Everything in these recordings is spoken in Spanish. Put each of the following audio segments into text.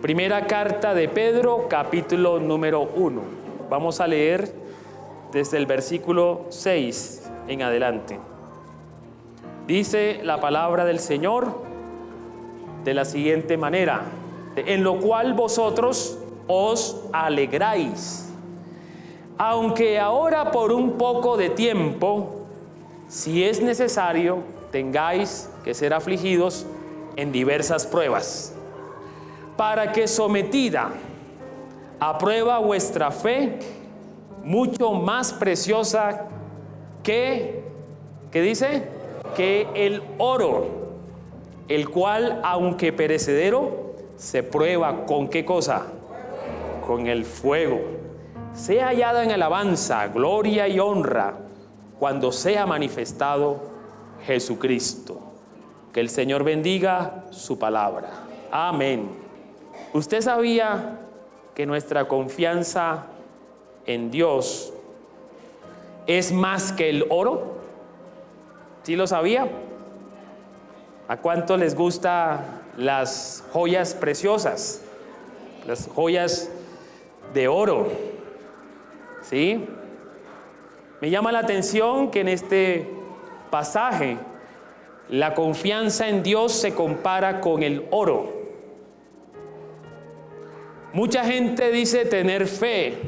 Primera carta de Pedro, capítulo número 1. Vamos a leer desde el versículo 6 en adelante. Dice la palabra del Señor de la siguiente manera: en lo cual vosotros os alegráis, aunque ahora por un poco de tiempo, si es necesario, tengáis que ser afligidos en diversas pruebas, para que sometida a prueba vuestra fe, mucho más preciosa que, ¿qué dice? Que el oro, el cual, aunque perecedero, se prueba ¿con qué cosa? Con el fuego, sea hallada en alabanza, gloria y honra cuando sea manifestado Jesucristo. Que el Señor bendiga su palabra. Amén. ¿Usted sabía que nuestra confianza en Dios es más que el oro? ¿Sí lo sabía? ¿A cuánto les gustan las joyas preciosas? Las joyas de oro. ¿Sí? Me llama la atención que en este pasaje la confianza en Dios se compara con el oro. Mucha gente dice tener fe.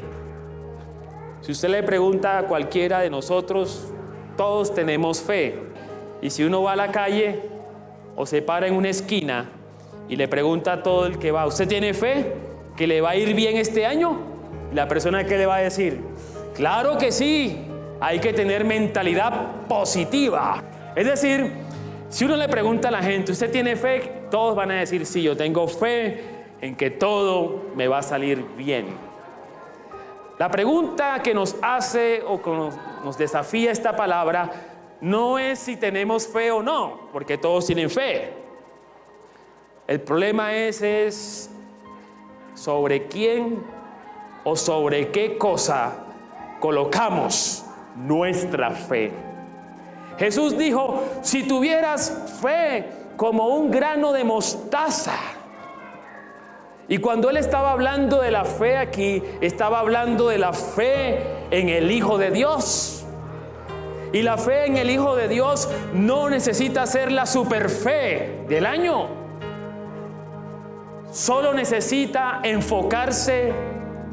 Si usted le pregunta a cualquiera de nosotros, todos tenemos fe. Y si uno va a la calle o se para en una esquina y le pregunta a todo el que va: ¿usted tiene fe que le va a ir bien este año? La persona, ¿qué le va a decir? Claro que sí, hay que tener mentalidad positiva. Es decir, si uno le pregunta a la gente: ¿usted tiene fe? Todos van a decir: sí, yo tengo fe en que todo me va a salir bien. La pregunta que nos hace o que nos desafía esta palabra no es si tenemos fe o no, porque todos tienen fe. El problema es sobre quién o sobre qué cosa colocamos nuestra fe. Jesús dijo: si tuvieras fe como un grano de mostaza. Y cuando Él estaba hablando de la fe aquí, estaba hablando de la fe en el Hijo de Dios. Y la fe en el Hijo de Dios no necesita ser la superfe del año. Solo necesita enfocarse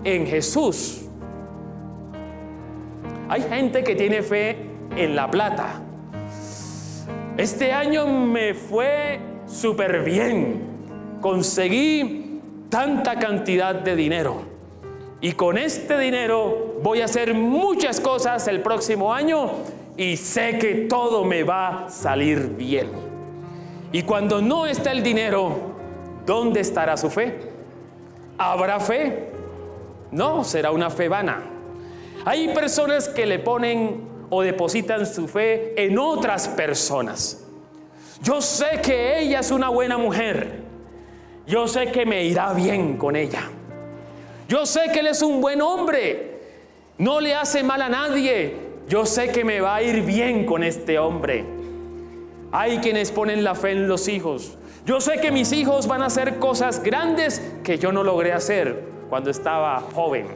en Jesús. Hay gente que tiene fe en la plata. Este año me fue súper bien. Conseguí tanta cantidad de dinero. Y con este dinero voy a hacer muchas cosas el próximo año y sé que todo me va a salir bien. Y cuando no está el dinero, ¿dónde estará su fe? ¿Habrá fe? No, será una fe vana. Hay personas que le ponen o depositan su fe en otras personas. Yo sé que ella es una buena mujer. Yo sé que me irá bien con ella. Yo sé que él es un buen hombre. No le hace mal a nadie. Yo sé que me va a ir bien con este hombre. Hay quienes ponen la fe en los hijos. Yo sé que mis hijos van a hacer cosas grandes que yo no logré hacer cuando estaba joven.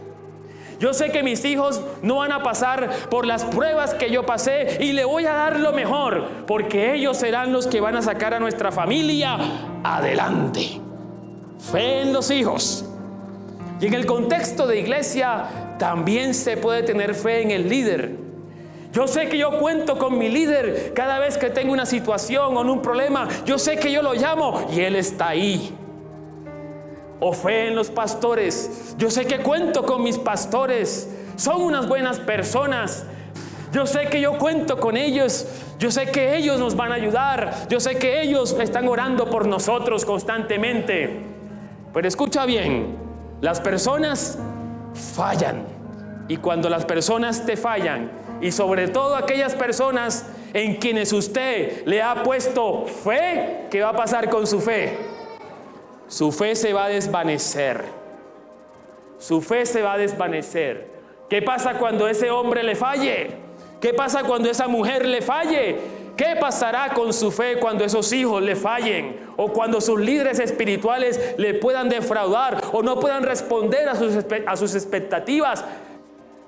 Yo sé que mis hijos no van a pasar por las pruebas que yo pasé y le voy a dar lo mejor, porque ellos serán los que van a sacar a nuestra familia adelante. Fe en los hijos. Y en el contexto de iglesia también se puede tener fe en el líder. Yo sé que yo cuento con mi líder cada vez que tengo una situación o un problema. Yo sé que yo lo llamo y él está ahí. O fe en los pastores. Yo sé que cuento con mis pastores. Son unas buenas personas. Yo sé que yo cuento con ellos. Yo sé que ellos nos van a ayudar. Yo sé que ellos están orando por nosotros constantemente. Pero escucha bien, las personas fallan. Y cuando las personas te fallan, y sobre todo aquellas personas en quienes usted le ha puesto fe, ¿qué va a pasar con su fe? Su fe se va a desvanecer. Su fe se va a desvanecer. ¿Qué pasa cuando ese hombre le falle? ¿Qué pasa cuando esa mujer le falle? ¿Qué pasará con su fe cuando esos hijos le fallen? O cuando sus líderes espirituales le puedan defraudar o no puedan responder a sus expectativas.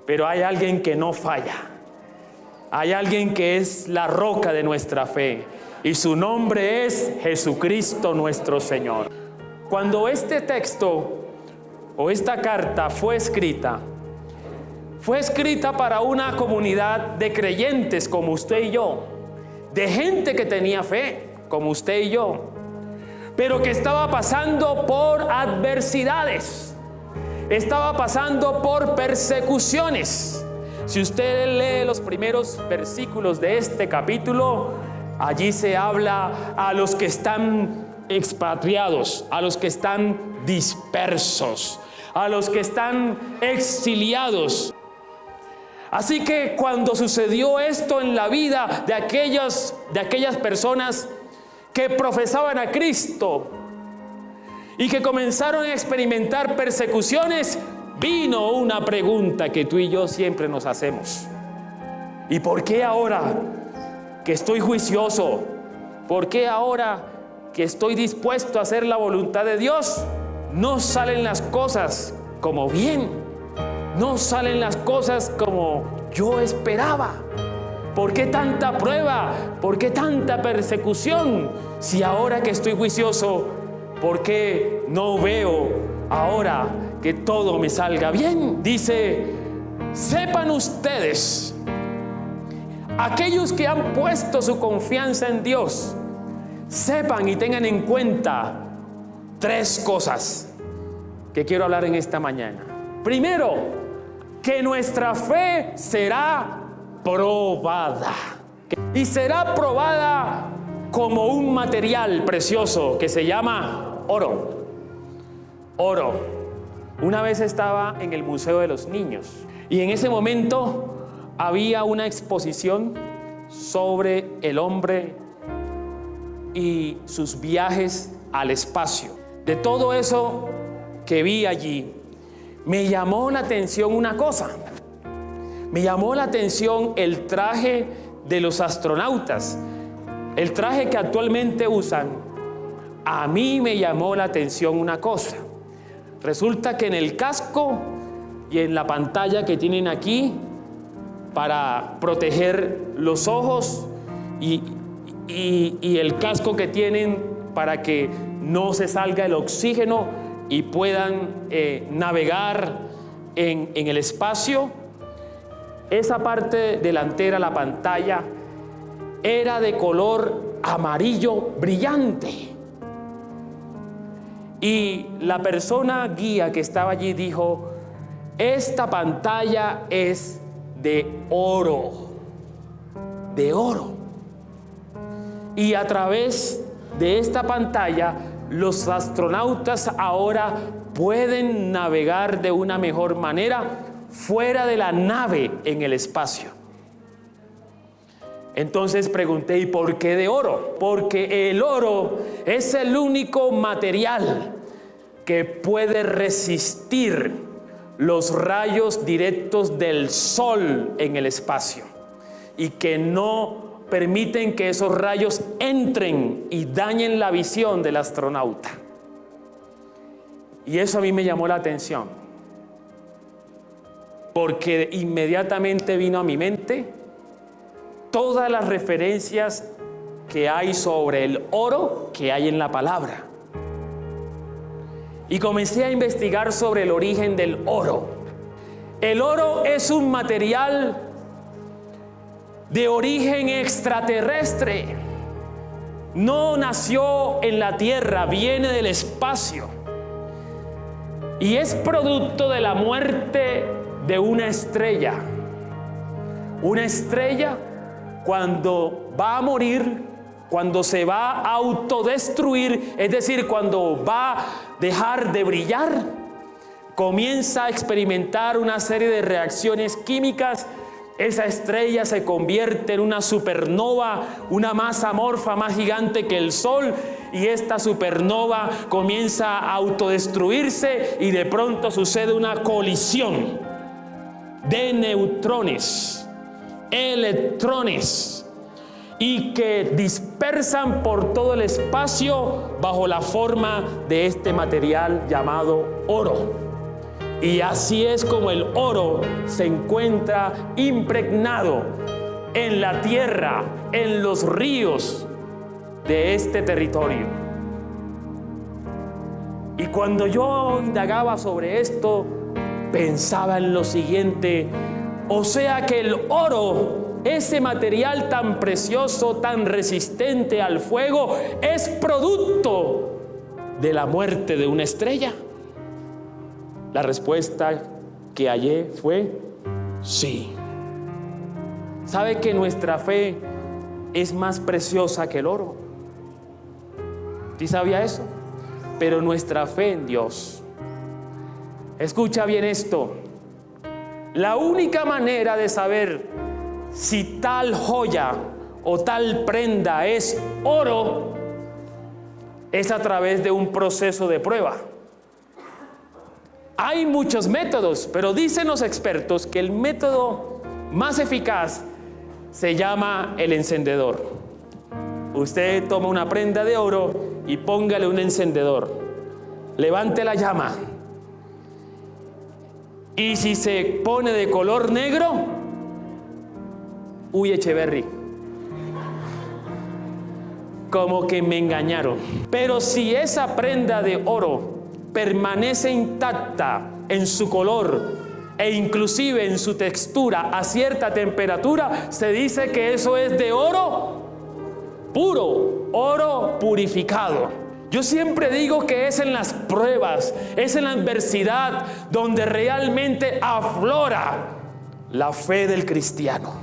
Pero hay alguien que no falla. Hay alguien que es la roca de nuestra fe. Y su nombre es Jesucristo nuestro Señor. Cuando este texto o esta carta fue escrita para una comunidad de creyentes como usted y yo, de gente que tenía fe como usted y yo, pero que estaba pasando por adversidades, estaba pasando por persecuciones. Si usted lee los primeros versículos de este capítulo, allí se habla a los que están expatriados, a los que están dispersos, a los que están exiliados. Así que cuando sucedió esto en la vida de aquellas personas que profesaban a Cristo y que comenzaron a experimentar persecuciones, vino una pregunta que tú y yo siempre nos hacemos. ¿Y por qué ahora que estoy juicioso? ¿Por qué ahora que estoy dispuesto a hacer la voluntad de Dios, no salen las cosas como bien? No salen las cosas como yo esperaba. ¿Por qué tanta prueba? ¿Por qué tanta persecución? Si ahora que estoy juicioso, ¿por qué no veo ahora que todo me salga bien? Dice, sepan ustedes, aquellos que han puesto su confianza en Dios, sepan y tengan en cuenta 3 cosas que quiero hablar en esta mañana. Primero, que nuestra fe será probada. Y será probada como un material precioso que se llama oro. Oro. Una vez estaba en el Museo de los Niños y en ese momento había una exposición sobre el hombre y sus viajes al espacio. De todo eso que vi allí, me llamó la atención una cosa. Me llamó la atención el traje de los astronautas, el traje que actualmente usan. A mí me llamó la atención una cosa. Resulta que en el casco y en la pantalla que tienen aquí para proteger los ojos y el casco que tienen para que no se salga el oxígeno y puedan navegar en el espacio, esa parte delantera, la pantalla, era de color amarillo brillante. Y la persona guía que estaba allí dijo, esta pantalla es de oro, de oro. Y a través de esta pantalla, los astronautas ahora pueden navegar de una mejor manera fuera de la nave en el espacio. Entonces pregunté, ¿y por qué de oro? Porque el oro es el único material que puede resistir los rayos directos del sol en el espacio y que no permiten que esos rayos entren y dañen la visión del astronauta. Y eso a mí me llamó la atención, porque inmediatamente vino a mi mente todas las referencias que hay sobre el oro que hay en la palabra. Y comencé a investigar sobre el origen del oro. El oro es un material de origen extraterrestre. No nació en la tierra, viene del espacio. Y es producto de la muerte de una estrella. Una estrella, cuando va a morir, cuando se va a autodestruir, es decir, cuando va a dejar de brillar, comienza a experimentar una serie de reacciones químicas. Esa estrella se convierte en una supernova, una masa amorfa más gigante que el Sol, y esta supernova comienza a autodestruirse y de pronto sucede una colisión de neutrones, electrones, y que dispersan por todo el espacio bajo la forma de este material llamado oro. Y así es como el oro se encuentra impregnado en la tierra, en los ríos de este territorio. Y cuando yo indagaba sobre esto, pensaba en lo siguiente: o sea que el oro, ese material tan precioso, tan resistente al fuego, es producto de la muerte de una estrella. La respuesta que hallé fue sí. ¿Sabe que nuestra fe es más preciosa que el oro? ¿Sí sabía eso? Pero nuestra fe en Dios, escucha bien esto, la única manera de saber si tal joya o tal prenda es oro es a través de un proceso de prueba. Hay muchos métodos, pero dicen los expertos que el método más eficaz se llama el encendedor. Usted toma una prenda de oro y póngale un encendedor, levante la llama, y si se pone de color negro, uy, Echeverry, como que me engañaron. Pero si esa prenda de oro permanece intacta en su color e inclusive en su textura a cierta temperatura, se dice que eso es de oro puro, oro purificado. Yo siempre digo que es en las pruebas, es en la adversidad donde realmente aflora la fe del cristiano.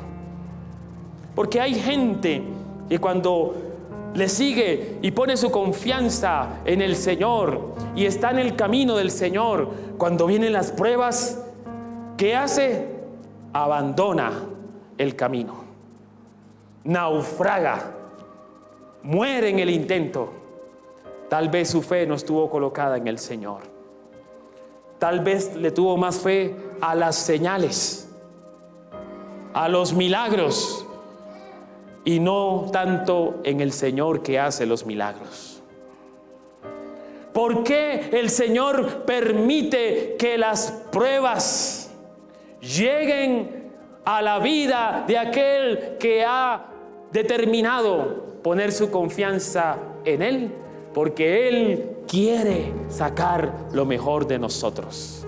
Porque hay gente que cuando le sigue y pone su confianza en el Señor y está en el camino del Señor, cuando vienen las pruebas, ¿qué hace? Abandona el camino, naufraga, muere en el intento. Tal vez su fe no estuvo colocada en el Señor. Tal vez le tuvo más fe a las señales, a los milagros, y no tanto en el Señor que hace los milagros. ¿Por qué el Señor permite que las pruebas lleguen a la vida de aquel que ha determinado poner su confianza en Él? Porque Él quiere sacar lo mejor de nosotros.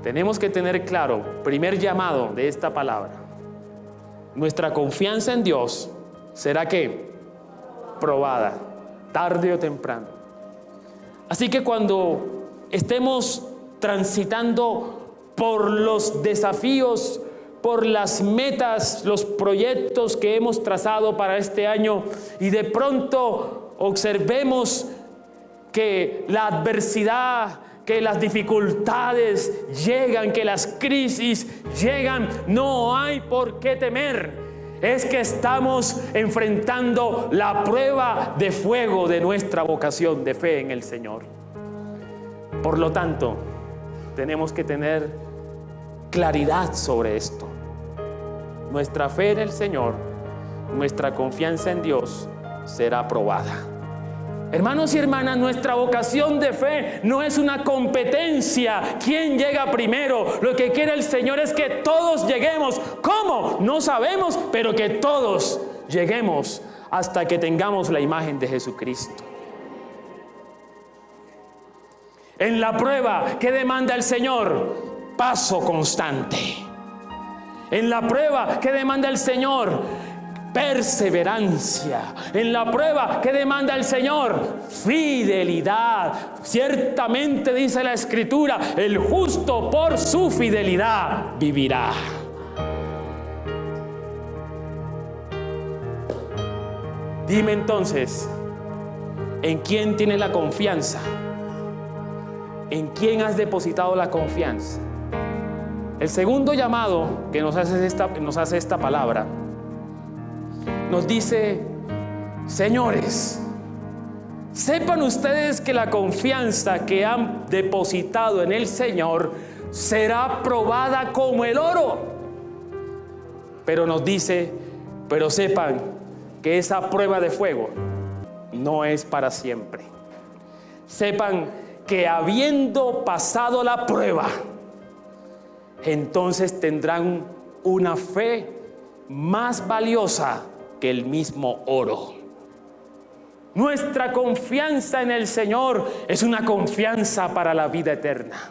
Tenemos que tener claro, primer llamado de esta palabra: nuestra confianza en Dios será ¿qué? Probada, tarde o temprano. Así que cuando estemos transitando por los desafíos, por las metas, los proyectos que hemos trazado para este año, y de pronto observemos que la adversidad, que las dificultades llegan, que las crisis llegan, no hay por qué temer. Es que estamos enfrentando la prueba de fuego de nuestra vocación de fe en el Señor. Por lo tanto, tenemos que tener claridad sobre esto. Nuestra fe en el Señor, nuestra confianza en Dios será probada. Hermanos y hermanas, nuestra vocación de fe no es una competencia. ¿Quién llega primero? Lo que quiere el Señor es que todos lleguemos. ¿Cómo? No sabemos, pero que todos lleguemos hasta que tengamos la imagen de Jesucristo. En la prueba, ¿qué demanda el Señor? Paso constante. En la prueba, ¿qué demanda el Señor? Perseverancia. En la prueba, ¿qué demanda el Señor? Fidelidad. Ciertamente dice la Escritura: el justo por su fidelidad vivirá. Dime entonces, ¿en quién tienes la confianza? ¿En quién has depositado la confianza? El segundo llamado que nos hace esta palabra nos dice: señores, sepan ustedes que la confianza que han depositado en el Señor será probada como el oro. Pero nos dice: Pero sepan que esa prueba de fuego no es para siempre. Sepan que habiendo pasado la prueba, entonces tendrán una fe más valiosa que el mismo oro. Nuestra confianza en el Señor es una confianza para la vida eterna.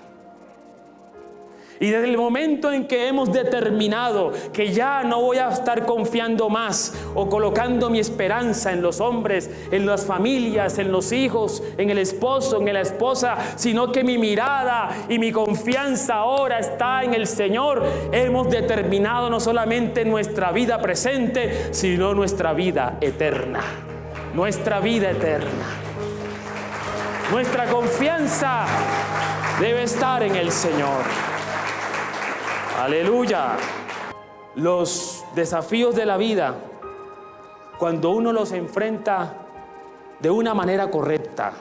Y desde el momento en que hemos determinado que ya no voy a estar confiando más o colocando mi esperanza en los hombres, en las familias, en los hijos, en el esposo, en la esposa, sino que mi mirada y mi confianza ahora está en el Señor, hemos determinado no solamente nuestra vida presente, sino nuestra vida eterna. Nuestra vida eterna. Nuestra confianza debe estar en el Señor. Aleluya. Los desafíos de la vida, cuando uno los enfrenta de una manera correcta,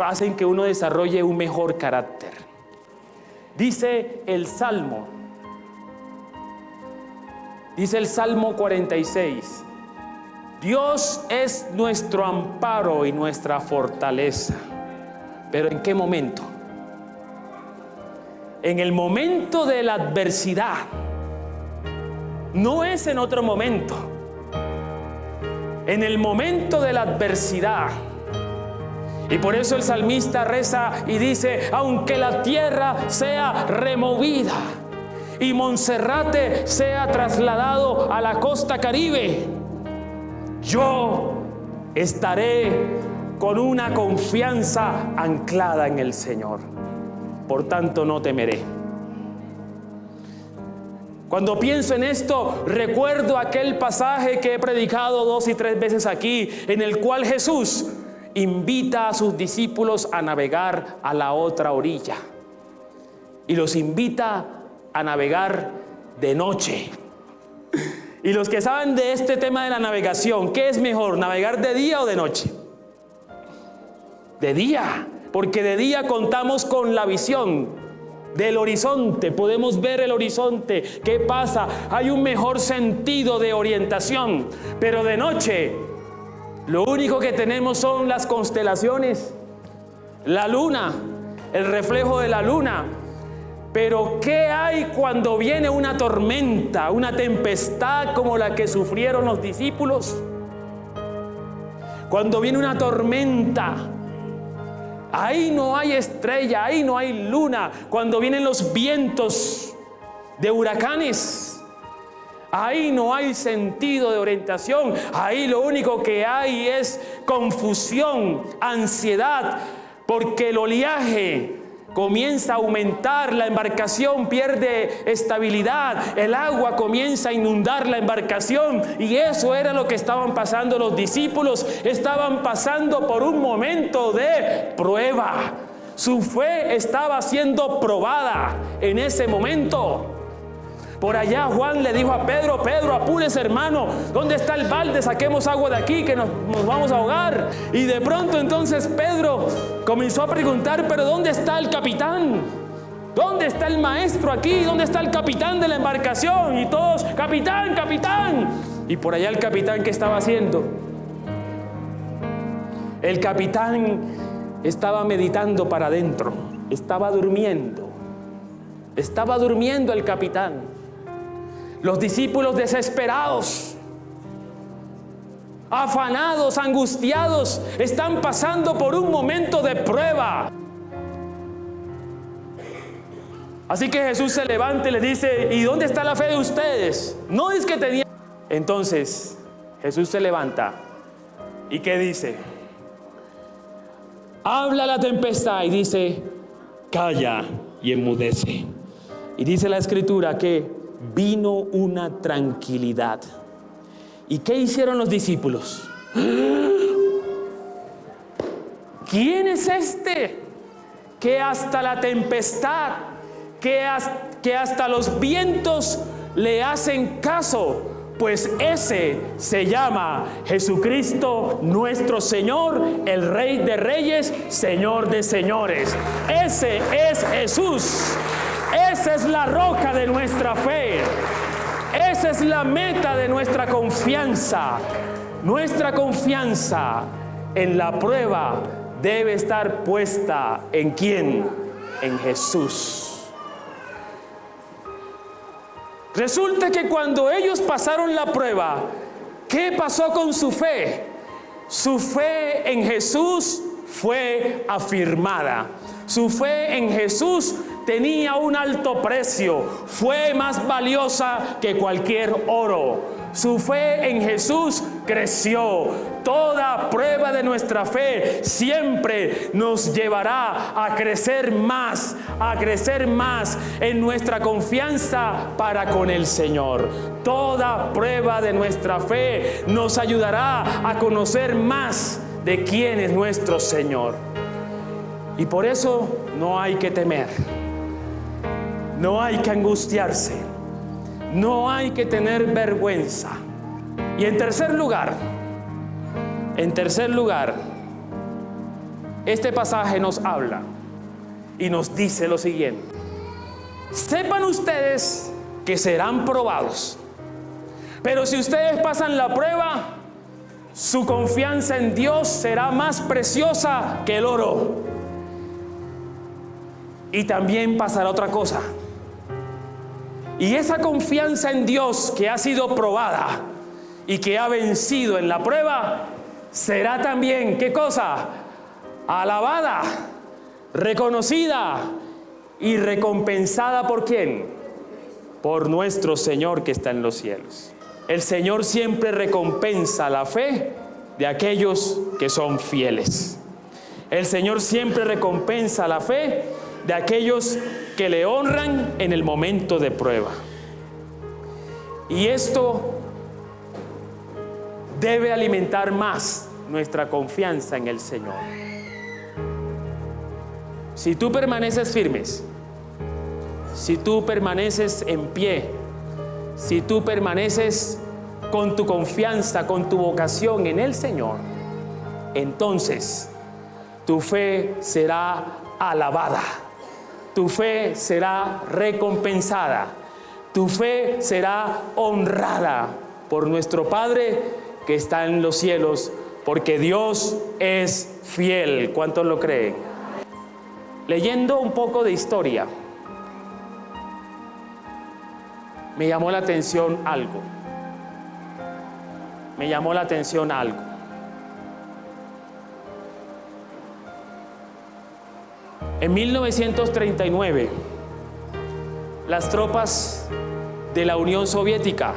hacen que uno desarrolle un mejor carácter. Dice el Salmo 46, Dios es nuestro amparo y nuestra fortaleza. ¿Pero en qué momento? En el momento de la adversidad. No es en otro momento. En el momento de la adversidad. Y por eso el salmista reza y dice: aunque la tierra sea removida y Monserrate sea trasladado a la costa caribe, yo estaré con una confianza anclada en el Señor. Por tanto, no temeré. Cuando pienso en esto, recuerdo aquel pasaje que he predicado 2 y 3 veces aquí, en el cual Jesús invita a sus discípulos a navegar a la otra orilla. Y los invita a navegar de noche. Y los que saben de este tema de la navegación, ¿qué es mejor, navegar de día o de noche? De día, porque de día contamos con la visión del horizonte, podemos ver el horizonte, qué pasa, hay un mejor sentido de orientación. Pero de noche, lo único que tenemos son las constelaciones, la luna, el reflejo de la luna. Pero ¿qué hay cuando viene una tormenta, una tempestad como la que sufrieron los discípulos? Cuando viene una tormenta, ahí no hay estrella, ahí no hay luna. Cuando vienen los vientos de huracanes, ahí no hay sentido de orientación. Ahí lo único que hay es confusión, ansiedad, porque el oleaje comienza a aumentar, la embarcación pierde estabilidad, el agua comienza a inundar la embarcación. Y eso era lo que estaban pasando los discípulos. Estaban pasando por un momento de prueba. Su fe estaba siendo probada en ese momento. Por allá Juan le dijo a Pedro: Pedro, apúrese, hermano, ¿dónde está el balde? Saquemos agua de aquí que nos vamos a ahogar. Y de pronto entonces Pedro comenzó a preguntar: pero ¿dónde está el capitán? ¿Dónde está el maestro aquí? ¿Dónde está el capitán de la embarcación? Y todos: capitán, capitán. Y por allá el capitán, ¿qué estaba haciendo? El capitán estaba meditando para adentro, estaba durmiendo el capitán. Los discípulos desesperados, afanados, angustiados, están pasando por un momento de prueba. Así que Jesús se levanta y les dice: ¿y dónde está la fe de ustedes? No es que tenía. Entonces Jesús se levanta y ¿qué dice? Habla la tempestad y dice: calla y enmudece. Y dice la Escritura que vino una tranquilidad. ¿Y qué hicieron los discípulos? ¿Quién es este que hasta la tempestad, que hasta los vientos le hacen caso? Pues ese se llama Jesucristo nuestro Señor, el Rey de Reyes, Señor de Señores. Ese es Jesús. Esa es la roca de nuestra fe. Esa es la meta de nuestra confianza. Nuestra confianza en la prueba debe estar puesta ¿en quién? En Jesús. Resulta que cuando ellos pasaron la prueba, ¿qué pasó con su fe? Su fe en Jesús fue afirmada. Su fe en Jesús tenía un alto precio, fue más valiosa que cualquier oro. Su fe en Jesús creció. Toda prueba de nuestra fe siempre nos llevará a crecer más en nuestra confianza para con el Señor. Toda prueba de nuestra fe nos ayudará a conocer más de quién es nuestro Señor. Y por eso no hay que temer, no hay que angustiarse, no hay que tener vergüenza. Y en tercer lugar, este pasaje nos habla y nos dice lo siguiente: sepan ustedes que serán probados, pero si ustedes pasan la prueba, su confianza en Dios será más preciosa que el oro. Y también pasará otra cosa. Y esa confianza en Dios que ha sido probada y que ha vencido en la prueba, será también, ¿qué cosa? Alabada, reconocida y recompensada ¿por quién? Por nuestro Señor que está en los cielos. El Señor siempre recompensa la fe de aquellos que son fieles. El Señor siempre recompensa la fe de aquellos que le honran en el momento de prueba. Y esto debe alimentar más nuestra confianza en el Señor. Si tú permaneces firmes, si tú permaneces en pie, si tú permaneces con tu confianza, con tu vocación en el Señor, entonces tu fe será alabada, tu fe será recompensada, tu fe será honrada por nuestro Padre que está en los cielos, porque Dios es fiel. ¿Cuántos lo creen? Leyendo un poco de historia, me llamó la atención algo. En 1939, las tropas de la Unión Soviética,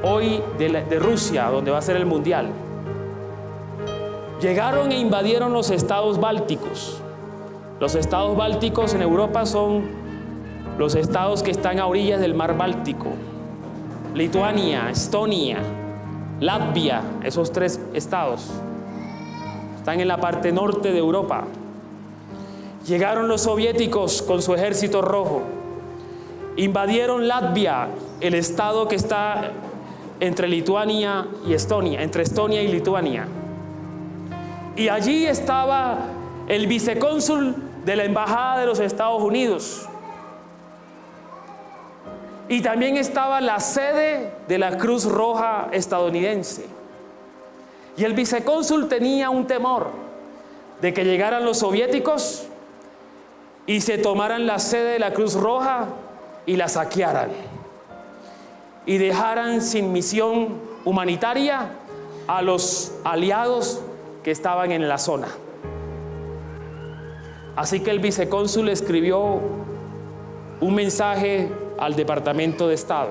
hoy de Rusia, donde va a ser el Mundial, llegaron e invadieron los estados bálticos. Los estados bálticos en Europa son los estados que están a orillas del mar Báltico: Lituania, Estonia, Latvia. Esos tres estados están en la parte norte de Europa. Llegaron los soviéticos con su ejército rojo, invadieron Latvia, el estado que está entre Lituania y Estonia, entre Estonia y Lituania. Y allí estaba el vicecónsul de la embajada de los Estados Unidos. Y también estaba la sede de la Cruz Roja estadounidense. Y el vicecónsul tenía un temor de que llegaran los soviéticos y se tomaran la sede de la Cruz Roja y la saquearan y dejaran sin misión humanitaria a los aliados que estaban en la zona. Así que el vicecónsul escribió un mensaje al Departamento de Estado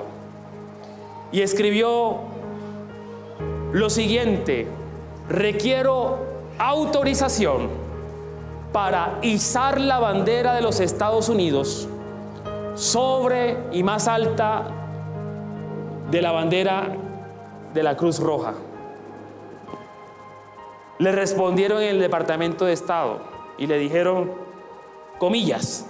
y escribió lo siguiente: requiero autorización para izar la bandera de los Estados Unidos sobre y más alta de la bandera de la Cruz Roja. Le respondieron en el Departamento de Estado y le dijeron, comillas,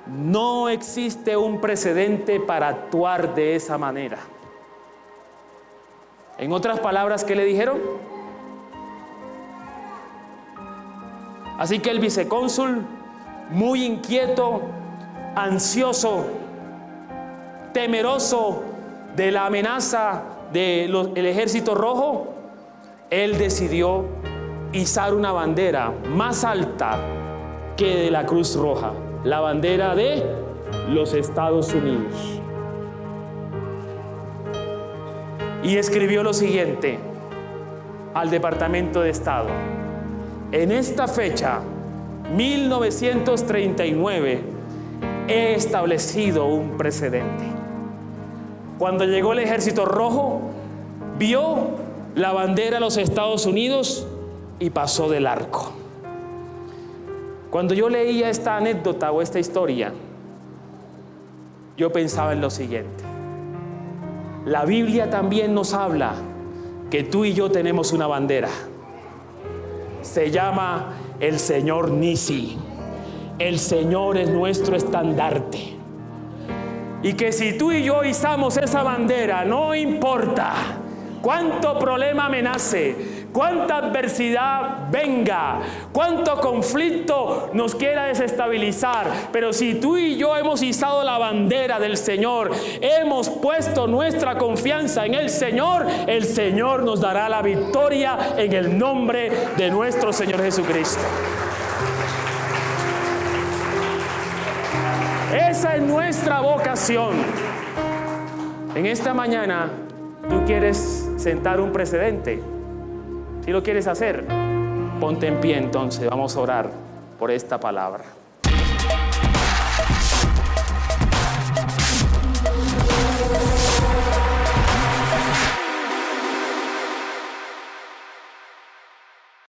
no existe un precedente para actuar de esa manera. En otras palabras, ¿qué le dijeron? Así que el vicecónsul, muy inquieto, ansioso, temeroso de la amenaza del ejército rojo, él decidió izar una bandera más alta que de la Cruz Roja, la bandera de los Estados Unidos. Y escribió lo siguiente al Departamento de Estado: en esta fecha, 1939, he establecido un precedente. Cuando llegó el ejército rojo, vio la bandera de los Estados Unidos y pasó del arco. Cuando yo leía esta anécdota o esta historia, yo pensaba en lo siguiente: la Biblia también nos habla que tú y yo tenemos una bandera. Se llama el Señor Nisi. El Señor es nuestro estandarte. Y que si tú y yo izamos esa bandera, no importa cuánto problema amenace, cuánta adversidad venga, cuánto conflicto nos quiera desestabilizar, pero si tú y yo hemos izado la bandera del Señor, hemos puesto nuestra confianza en el Señor nos dará la victoria en el nombre de nuestro Señor Jesucristo. Esa es nuestra vocación. En esta mañana, ¿tú quieres sentar un precedente? Si lo quieres hacer, ponte en pie entonces. Vamos a orar por esta palabra.